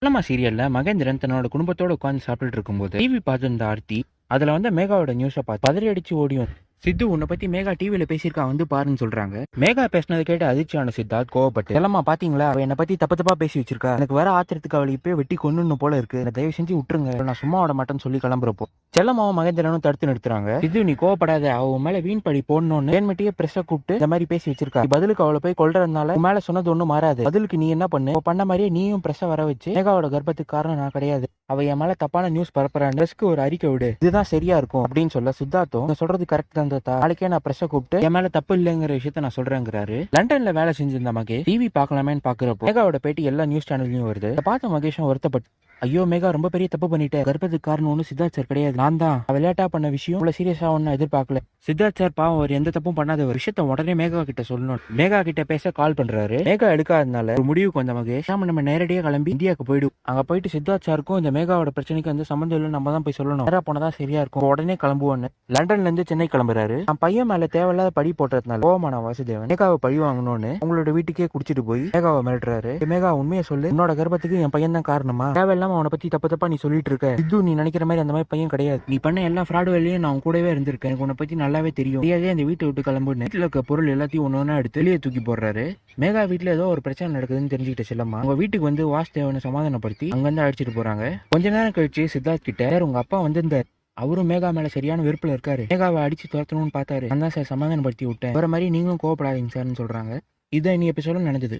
செல்லம்மா சீரியல்ல மகேந்திரன் தன்னோட குடும்பத்தோட உட்கார்ந்து சாப்பிட்டுட்டு இருக்கும்போது டிவி பார்த்திருந்த ஆர்த்தி அதுல மேகாவோட நியூஸை பார்த்து பதறி அடிச்சு ஓடியும். சித்து உன்னை பத்தி மேகா டிவியில பேசியிருக்கா வந்து பாருன்னு சொல்றாங்க. மேகா பேசினதை கேட்டு அதிர்ச்சியான சித்தார்த் கோவப்பட்டு, செல்லம்மா பாத்தீங்களா, அவ என்னை பத்தி தப்பு தப்பா பேசி வச்சிருக்கா, எனக்கு வர ஆத்திரத்துக்கு அவளை இப்பயே வெட்டி கொன்னு போல இருக்கு, என்னை தயவு செஞ்சு விட்டுருங்க, நான் சும்மா விட மாட்டேன்னு சொல்லி கிளம்புறப்போ செல்லம்மாவும் மகேந்திரனும் தடுத்து நிறுத்துறாங்க. சித்து நீ கோவப்படாத, அவ மேல வீண் பழி போடணும்னு தேன்மட்டியே பிரஷ கூப்பிட்டு இந்த மாதிரி பேசி வச்சிருக்கா, பதிலுக்கு அவளை போய் கொல்றதுனால உன் மேல சொன்னது ஒண்ணும் மாறாது, பதிலுக்கு நீ என்ன பண்ணு, பண்ண மாதிரியே நீயும் பிரஷ வர வச்சு மேகாவோட கர்ப்பத்துக்கு காரணம் நான் கிடையாது, அவ என் மேல தப்பான நியூஸ் பரப்புறான்னு ஒரு அறிக்கை விடு, இதுதான் சரியா இருக்கும் அப்படின்னு சொல்ல சித்தார்த்தும் சொல்றது கரெக்ட் தான் தாத்தா, நாளைக்கே நான் பிரஷ கூப்பிட்டு என் மேல தப்பு இல்லைங்கிற விஷயத்த நான் சொல்றேங்கிறாரு. லண்டன்ல வேலை செஞ்சிருந்த மகேஷ் டிவி பாக்கலாமேன்னு பாக்குறப்போ மேகாவோட பேட்டி எல்லா நியூஸ் சேனல்லையும் வருது. பார்த்த மகேஷும் வருத்தப்பட்டு, ஐயோ மேகா ரொம்ப பெரிய தப்பு பண்ணிட்டேன், கர்ப்பத்துக்கு காரணம் ஒண்ணு சித்தார்த் சார் கிடையாது, நான் தான் விளையாட்டா பண்ண விஷயம், இவ்வளவு சீரியஸா ஒன்னும் எதிர்பார்க்கல, சித்தார்த் சார் பாவம் அவர் எந்த தப்பும் பண்ணாத ஒரு விஷயத்த உடனே மேகா கிட்ட சொல்லணும், மேகா கிட்ட பேச கால் பண்றாரு. மேகா எடுக்காதனால ஒரு முடிவுக்கு வந்த மகேஷ் நம்ம நேரடியா கிளம்பி இந்தியாவுக்கு போயிடும், அங்க போயிட்டு சித்தார்த் சாருக்கும் இந்த மேகாவோட பிரச்சனைக்கு சம்பந்தம் இல்லை, நம்ம தான் போய் சொல்லணும், நேரா போனதான் சரியா இருக்கும், உடனே கிளம்புவோன்னு லண்டன்ல இருந்து சென்னை கிளம்புறாரு. நான் பையன் மேல தேவையில்லாத படி போட்டதுனால கோவமான வாசுதேவன் மேகாவை பழி வாங்கணும்னு உங்களோட வீட்டுக்கே குடிச்சிட்டு போய் மேகாவை மிரட்டுறாரு. மேகா உண்மையை சொல்லு, உன்னோட கர்ப்பத்துக்கு என் பையன் தான் காரணமா, தேவையில்லாம அவனை பத்தி தப்பு தப்பா நீ சொல்லிட்டு இருக்க, சித்து நீ நினைக்கிற மாதிரி அந்த மாதிரி பையன் கிடையாது, நீ பண்ண எல்லா ஃப்ராடு வேலையும் நான் கூடவே இருந்திருக்கேன், எனக்கு உன்னை பத்தி நல்லாவே தெரியும், தெரியாதே அந்த வீட்டை விட்டு கிளம்புன்னு வீட்டுல இருக்க பொருள் எல்லாத்தையும் ஒன்னு எடுத்து வெளியே தூக்கி போடுறாரு. மேகா வீட்டுல ஏதோ ஒரு பிரச்சனை நடக்குதுன்னு தெரிஞ்சுக்கிட்ட செல்லம்மா உங்க வீட்டுக்கு வந்து வாசுதேவனை சமாதானப்படுத்தி அங்கிருந்து அழைச்சிட்டு போறாங்க. கொஞ்ச நேரம் கழிச்சு சித்தார்த் கிட்ட உங்க அப்பா வந்திருந்தார், அவரும் மேகா மேல சரியான வெறுப்புல இருக்காரு, மேகாவை அடிச்சு துரத்தணும்னு பார்த்தாரு, நான் தான் சார் சமாதானப்படுத்தி விட்டேன், வேற மாதிரி நீங்களும் கோவப்படாதீங்க சார்னு சொல்றாங்க. இதை நீ எப்ப சொல்ல நினைச்சது.